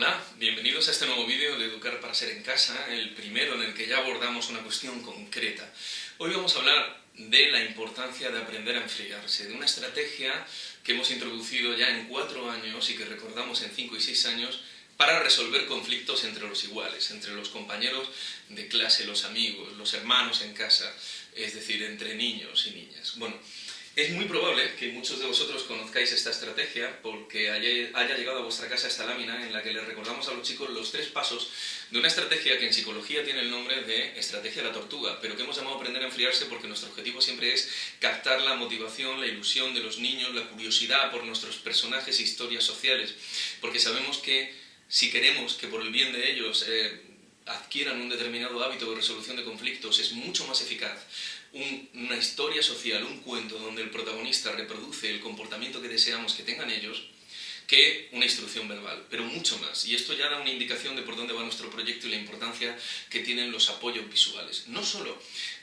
Hola, bienvenidos a este nuevo vídeo de Educar para Ser en Casa, el primero en el que ya abordamos una cuestión concreta. Hoy vamos a hablar de la importancia de aprender a enfriarse, de una estrategia que hemos introducido ya en 4 años y que recordamos en 5 y 6 años para resolver conflictos entre los iguales, entre los compañeros de clase, los amigos, los hermanos en casa, es decir, entre niños y niñas. Bueno, es muy probable que muchos de vosotros conozcáis esta estrategia porque haya llegado a vuestra casa esta lámina en la que les recordamos a los chicos los 3 pasos de una estrategia que en psicología tiene el nombre de estrategia de la tortuga, pero que hemos llamado aprender a enfriarse porque nuestro objetivo siempre es captar la motivación, la ilusión de los niños, la curiosidad por nuestros personajes e historias sociales, porque sabemos que si queremos que por el bien de ellos adquieran un determinado hábito de resolución de conflictos, es mucho más eficaz una historia social, un cuento donde el protagonista reproduce el comportamiento que deseamos que tengan ellos, que una instrucción verbal, pero mucho más. Y esto ya da una indicación de por dónde va nuestro proyecto y la importancia que tienen los apoyos visuales. No solo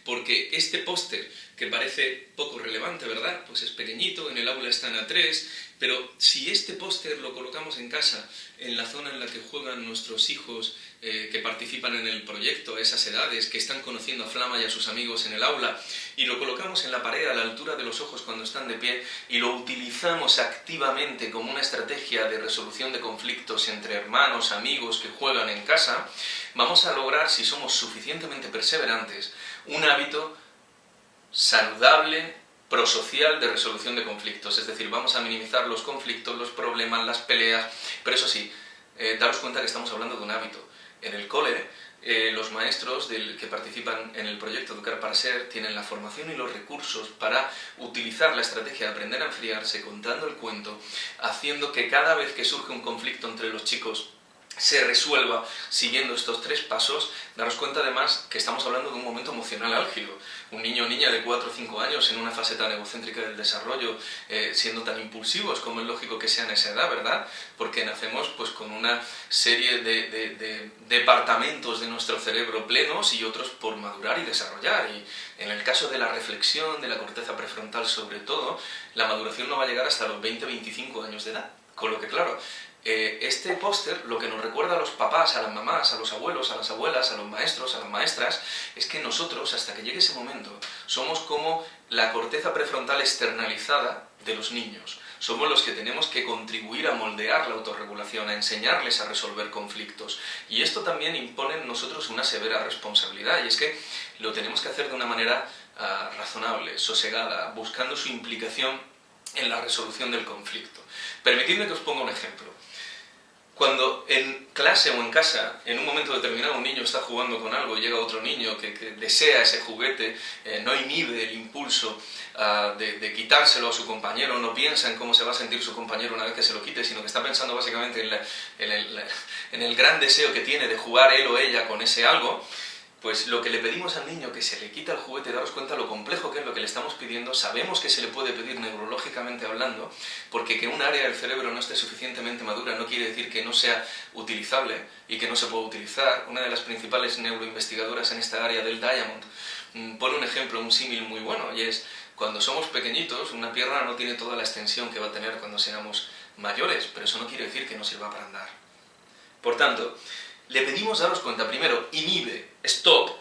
porque este póster, que parece poco relevante, ¿verdad? Pues es pequeñito, en el aula está en A3, pero si este póster lo colocamos en casa, en la zona en la que juegan nuestros hijos que participan en el proyecto, a esas edades, que están conociendo a Flama y a sus amigos en el aula, y lo colocamos en la pared a la altura de los ojos cuando están de pie, y lo utilizamos activamente como una estrategia de resolución de conflictos entre hermanos, amigos que juegan en casa, vamos a lograr, si somos suficientemente perseverantes, un hábito saludable, prosocial de resolución de conflictos, es decir, vamos a minimizar los conflictos, los problemas, las peleas, pero eso sí, daros cuenta que estamos hablando de un hábito. En el cole, los maestros que participan en el proyecto Educar para Ser tienen la formación y los recursos para utilizar la estrategia de aprender a enfriarse contando el cuento, haciendo que cada vez que surge un conflicto entre los chicos se resuelva siguiendo estos 3 pasos. Daros cuenta además que estamos hablando de un momento emocional álgido. Un niño o niña de 4 o 5 años en una fase tan egocéntrica del desarrollo, siendo tan impulsivos como es lógico que sea en esa edad, ¿verdad? Porque nacemos pues con una serie de departamentos de nuestro cerebro plenos y otros por madurar y desarrollar. Y en el caso de la reflexión, de la corteza prefrontal sobre todo, la maduración no va a llegar hasta los 20-25 años de edad. Con lo que, claro, este póster lo que nos recuerda a los papás, a las mamás, a los abuelos, a las abuelas, a los maestros, a las maestras, es que nosotros, hasta que llegue ese momento, somos como la corteza prefrontal externalizada de los niños. Somos los que tenemos que contribuir a moldear la autorregulación, a enseñarles a resolver conflictos. Y esto también impone en nosotros una severa responsabilidad, y es que lo tenemos que hacer de una manera razonable, sosegada, buscando su implicación en la resolución del conflicto. Permitidme que os ponga un ejemplo. Cuando en clase o en casa, en un momento determinado, un niño está jugando con algo y llega otro niño que desea ese juguete, no inhibe el impulso de quitárselo a su compañero, no piensa en cómo se va a sentir su compañero una vez que se lo quite, sino que está pensando básicamente en el gran deseo que tiene de jugar él o ella con ese algo, pues lo que le pedimos al niño, que se le quita el juguete, daros cuenta lo complejo que es lo que le estamos pidiendo, sabemos que se le puede pedir neurológicamente hablando, porque que un área del cerebro no esté suficientemente madura no quiere decir que no sea utilizable y que no se pueda utilizar. Una de las principales neuroinvestigadoras en esta área, del Diamond, pone un ejemplo, un símil muy bueno, y es, cuando somos pequeñitos, una pierna no tiene toda la extensión que va a tener cuando seamos mayores, pero eso no quiere decir que no sirva para andar. Por tanto, le pedimos, daros cuenta, primero, inhibe, stop.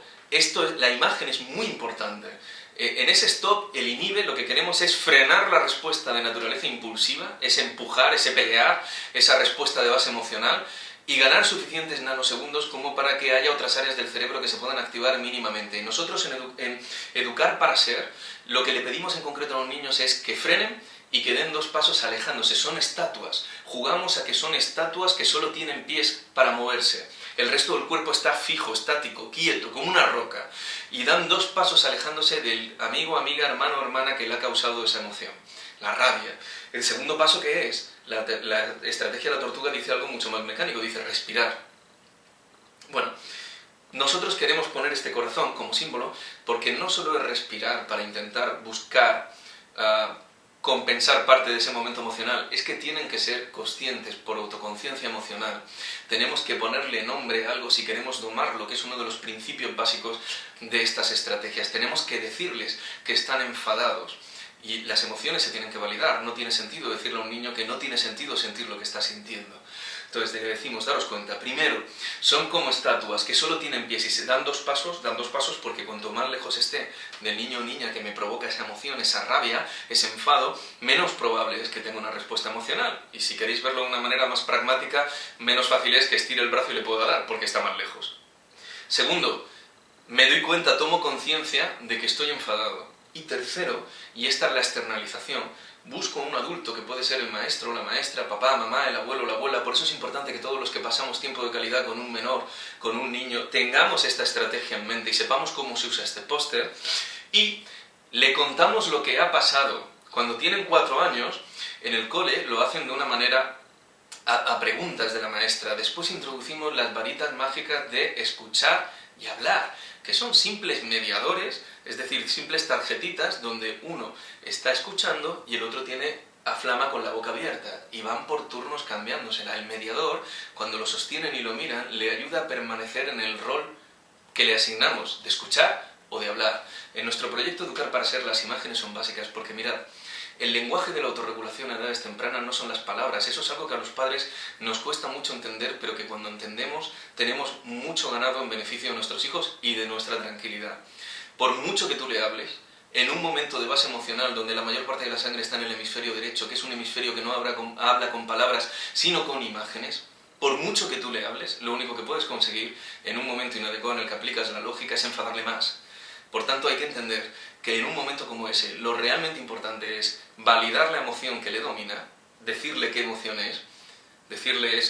La imagen es muy importante. En ese stop, el inhibe, lo que queremos es frenar la respuesta de naturaleza impulsiva, ese empujar, ese pelear, esa respuesta de base emocional, y ganar suficientes nanosegundos como para que haya otras áreas del cerebro que se puedan activar mínimamente. Y nosotros en Educar para Ser, lo que le pedimos en concreto a los niños es que frenen y que den 2 pasos alejándose. Son estatuas. Jugamos a que son estatuas que solo tienen pies para moverse. El resto del cuerpo está fijo, estático, quieto, como una roca. Y dan 2 pasos alejándose del amigo, amiga, hermano o hermana que le ha causado esa emoción. La rabia. El segundo paso, ¿qué es? La estrategia de la tortuga dice algo mucho más mecánico, dice respirar. Bueno, nosotros queremos poner este corazón como símbolo porque no solo es respirar para intentar buscar compensar parte de ese momento emocional, es que tienen que ser conscientes por autoconciencia emocional. Tenemos que ponerle nombre a algo si queremos domarlo, que es uno de los principios básicos de estas estrategias. Tenemos que decirles que están enfadados. Y las emociones se tienen que validar. No tiene sentido decirle a un niño que no tiene sentido sentir lo que está sintiendo. Entonces le decimos, daros cuenta, primero, son como estatuas que solo tienen pies y se dan dos pasos porque cuanto más lejos esté del niño o niña que me provoca esa emoción, esa rabia, ese enfado, menos probable es que tenga una respuesta emocional. Y si queréis verlo de una manera más pragmática, menos fácil es que estire el brazo y le pueda dar, porque está más lejos. Segundo, me doy cuenta, tomo conciencia de que estoy enfadado. Y tercero, y esta es la externalización, busco un adulto que puede ser el maestro, la maestra, papá, mamá, el abuelo, la abuela. Por eso es importante que todos los que pasamos tiempo de calidad con un menor, con un niño, tengamos esta estrategia en mente y sepamos cómo se usa este póster y le contamos lo que ha pasado. Cuando tienen 4 años, en el cole lo hacen de una manera a preguntas de la maestra. Después introducimos las varitas mágicas de escuchar y hablar, que son simples mediadores, es decir, simples tarjetitas donde uno está escuchando y el otro tiene a flama con la boca abierta y van por turnos cambiándosela. El mediador, cuando lo sostienen y lo miran, le ayuda a permanecer en el rol que le asignamos, de escuchar o de hablar. En nuestro proyecto Educar para Ser, las imágenes son básicas porque mirad, el lenguaje de la autorregulación a edades tempranas no son las palabras. Eso es algo que a los padres nos cuesta mucho entender, pero que cuando entendemos tenemos mucho ganado en beneficio de nuestros hijos y de nuestra tranquilidad. Por mucho que tú le hables, en un momento de base emocional donde la mayor parte de la sangre está en el hemisferio derecho, que es un hemisferio que no habla con palabras, sino con imágenes, por mucho que tú le hables, lo único que puedes conseguir en un momento inadecuado en el que aplicas la lógica es enfadarle más. Por tanto, hay que entender que en un momento como ese, lo realmente importante es validar la emoción que le domina, decirle qué emoción es, decirle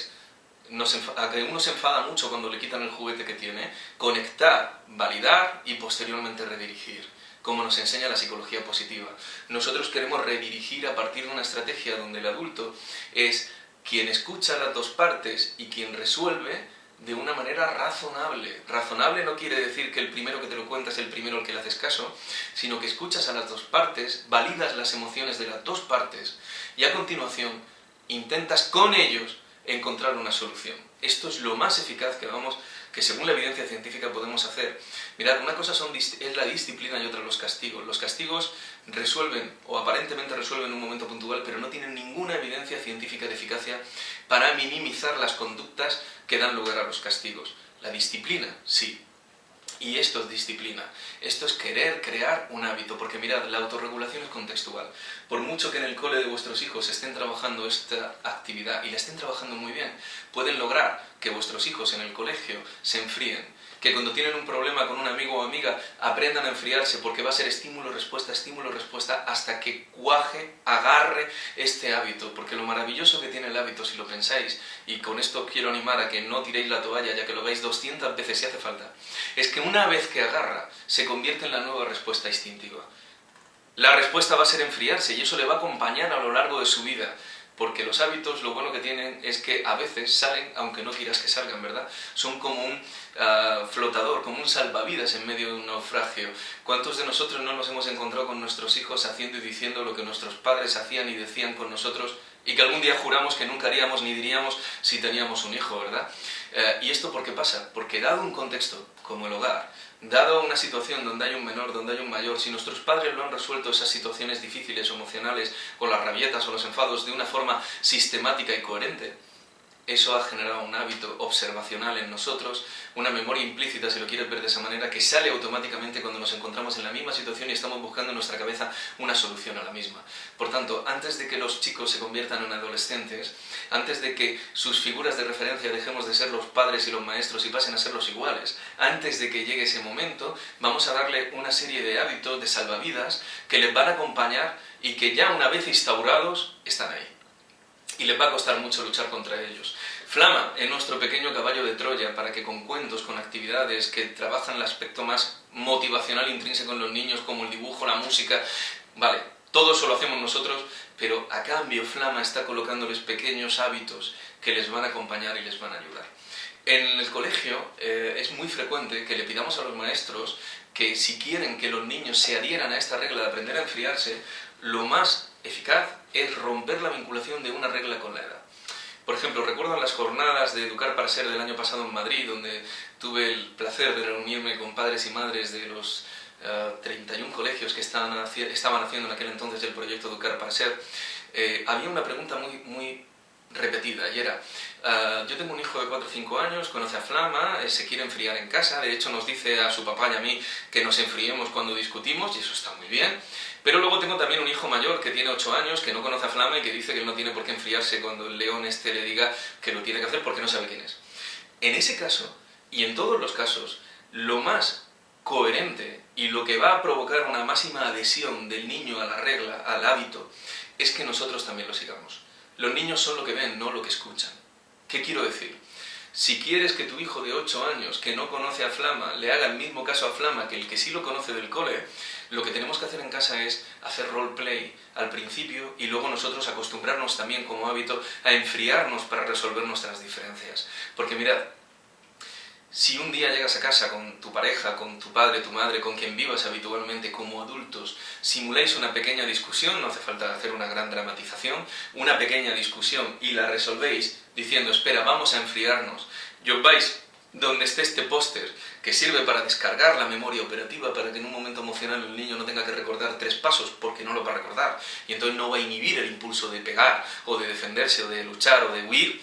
a que uno se enfada mucho cuando le quitan el juguete que tiene, conectar, validar y posteriormente redirigir, como nos enseña la psicología positiva. Nosotros queremos redirigir a partir de una estrategia donde el adulto es quien escucha las dos partes y quien resuelve de una manera razonable. Razonable no quiere decir que el primero que te lo cuenta es el primero al que le haces caso, sino que escuchas a las dos partes, validas las emociones de las dos partes y a continuación intentas con ellos encontrar una solución. Esto es lo más eficaz que según la evidencia científica podemos hacer. Mirad, una cosa es la disciplina y otra los castigos. Los castigos resuelven o aparentemente resuelven un momento puntual, pero no tienen ninguna evidencia científica de eficacia para minimizar las conductas que dan lugar a los castigos. La disciplina, sí. Y esto es disciplina, esto es querer crear un hábito, porque mirad, la autorregulación es contextual. Por mucho que en el cole de vuestros hijos estén trabajando esta actividad y la estén trabajando muy bien, pueden lograr que vuestros hijos en el colegio se enfríen, que cuando tienen un problema con un amigo o amiga aprendan a enfriarse, porque va a ser estímulo-respuesta hasta que cuaje, agarre este hábito, porque lo maravilloso que tiene el hábito, si lo pensáis, y con esto quiero animar a que no tiréis la toalla, ya que lo veis 200 veces si hace falta, es que una vez que agarra, se convierte en la nueva respuesta instintiva. La respuesta va a ser enfriarse y eso le va a acompañar a lo largo de su vida. Porque los hábitos, lo bueno que tienen es que a veces salen, aunque no quieras que salgan, ¿verdad? Son como un flotador, como un salvavidas en medio de un naufragio. ¿Cuántos de nosotros no nos hemos encontrado con nuestros hijos haciendo y diciendo lo que nuestros padres hacían y decían con nosotros y que algún día juramos que nunca haríamos ni diríamos si teníamos un hijo, ¿verdad? ¿Y esto por qué pasa? Porque dado un contexto como el hogar, dado una situación donde hay un menor, donde hay un mayor, si nuestros padres lo han resuelto esas situaciones difíciles o emocionales, con las rabietas o los enfados, de una forma sistemática y coherente, eso ha generado un hábito observacional en nosotros, una memoria implícita, si lo quieres ver de esa manera, que sale automáticamente cuando nos encontramos en la misma situación y estamos buscando en nuestra cabeza una solución a la misma. Por tanto, antes de que los chicos se conviertan en adolescentes, antes de que sus figuras de referencia dejemos de ser los padres y los maestros y pasen a ser los iguales, antes de que llegue ese momento, vamos a darle una serie de hábitos, de salvavidas, que les van a acompañar y que ya una vez instaurados, están ahí. Y les va a costar mucho luchar contra ellos. Flama es nuestro pequeño caballo de Troya para que con cuentos, con actividades que trabajan el aspecto más motivacional intrínseco en los niños, como el dibujo, la música, vale, todo eso lo hacemos nosotros, pero a cambio Flama está colocándoles pequeños hábitos que les van a acompañar y les van a ayudar. En el colegio es muy frecuente que le pidamos a los maestros que si quieren que los niños se adhieran a esta regla de aprender a enfriarse, lo más eficaz es romper la vinculación de una regla con la edad. Por ejemplo, recuerdo las jornadas de Educar para Ser del año pasado en Madrid, donde tuve el placer de reunirme con padres y madres de los 31 colegios que estaban haciendo en aquel entonces el proyecto Educar para Ser. Había una pregunta muy repetida repetida y era: yo tengo un hijo de 4 o 5 años, conoce a Flama, se quiere enfriar en casa, de hecho nos dice a su papá y a mí que nos enfriemos cuando discutimos, y eso está muy bien. Pero luego tengo también un hijo mayor que tiene 8 años, que no conoce a Flama y que dice que él no tiene por qué enfriarse cuando el león este le diga que lo tiene que hacer porque no sabe quién es. En ese caso, y en todos los casos, lo más coherente y lo que va a provocar una máxima adhesión del niño a la regla, al hábito, es que nosotros también lo sigamos. Los niños son lo que ven, no lo que escuchan. ¿Qué quiero decir? Si quieres que tu hijo de 8 años, que no conoce a Flama, le haga el mismo caso a Flama que el que sí lo conoce del cole, lo que tenemos que hacer en casa es hacer roleplay al principio y luego nosotros acostumbrarnos también como hábito a enfriarnos para resolver nuestras diferencias. Porque mirad, si un día llegas a casa con tu pareja, con tu padre, tu madre, con quien vivas habitualmente como adultos, simuláis una pequeña discusión, no hace falta hacer una gran dramatización, una pequeña discusión y la resolvéis diciendo: espera, vamos a enfriarnos, y os vais donde esté este póster que sirve para descargar la memoria operativa para que en un momento emocional el niño no tenga que recordar 3 pasos porque no lo va a recordar y entonces no va a inhibir el impulso de pegar o de defenderse o de luchar o de huir.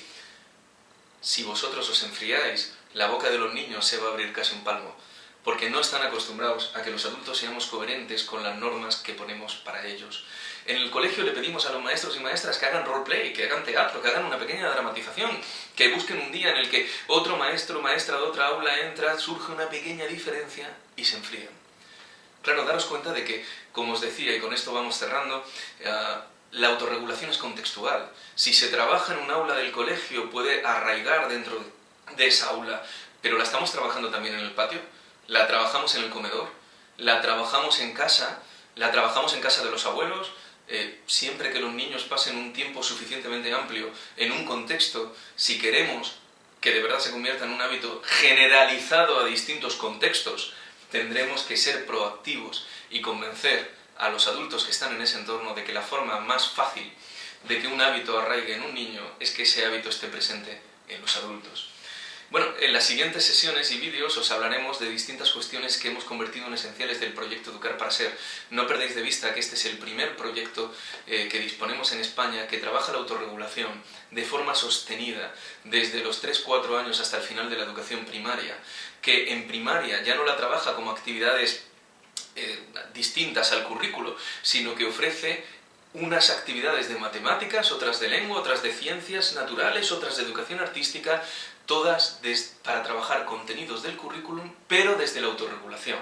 Si vosotros os enfriáis, la boca de los niños se va a abrir casi un palmo, porque no están acostumbrados a que los adultos seamos coherentes con las normas que ponemos para ellos. En el colegio le pedimos a los maestros y maestras que hagan roleplay, que hagan teatro, que hagan una pequeña dramatización, que busquen un día en el que otro maestro o maestra de otra aula entra, surge una pequeña diferencia y se enfrían. Claro, daros cuenta de que, como os decía, y con esto vamos cerrando, la autorregulación es contextual. Si se trabaja en un aula del colegio, puede arraigar dentro de esa aula, pero la estamos trabajando también en el patio, la trabajamos en el comedor, la trabajamos en casa, la trabajamos en casa de los abuelos. Siempre que los niños pasen un tiempo suficientemente amplio en un contexto, si queremos que de verdad se convierta en un hábito generalizado a distintos contextos, tendremos que ser proactivos y convencer a los adultos que están en ese entorno de que la forma más fácil de que un hábito arraigue en un niño es que ese hábito esté presente en los adultos. Bueno, en las siguientes sesiones y vídeos os hablaremos de distintas cuestiones que hemos convertido en esenciales del proyecto Educar para Ser. No perdéis de vista que este es el primer proyecto que disponemos en España que trabaja la autorregulación de forma sostenida desde los 3-4 años hasta el final de la educación primaria, que en primaria ya no la trabaja como actividades distintas al currículo, sino que ofrece unas actividades de matemáticas, otras de lengua, otras de ciencias naturales, otras de educación artística, todas para trabajar contenidos del currículum, pero desde la autorregulación.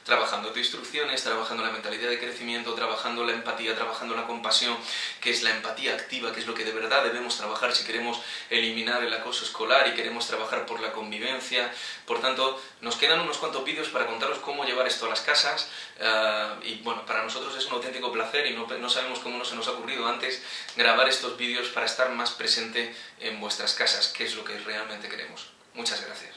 Trabajando autoinstrucciones, trabajando la mentalidad de crecimiento, trabajando la empatía, trabajando la compasión, que es la empatía activa, que es lo que de verdad debemos trabajar si queremos eliminar el acoso escolar y queremos trabajar por la convivencia. Por tanto, nos quedan unos cuantos vídeos para contaros cómo llevar esto a las casas y bueno, para nosotros es un auténtico placer y no sabemos cómo no se nos ha ocurrido antes grabar estos vídeos para estar más presente en vuestras casas, que es lo que realmente queremos. Muchas gracias.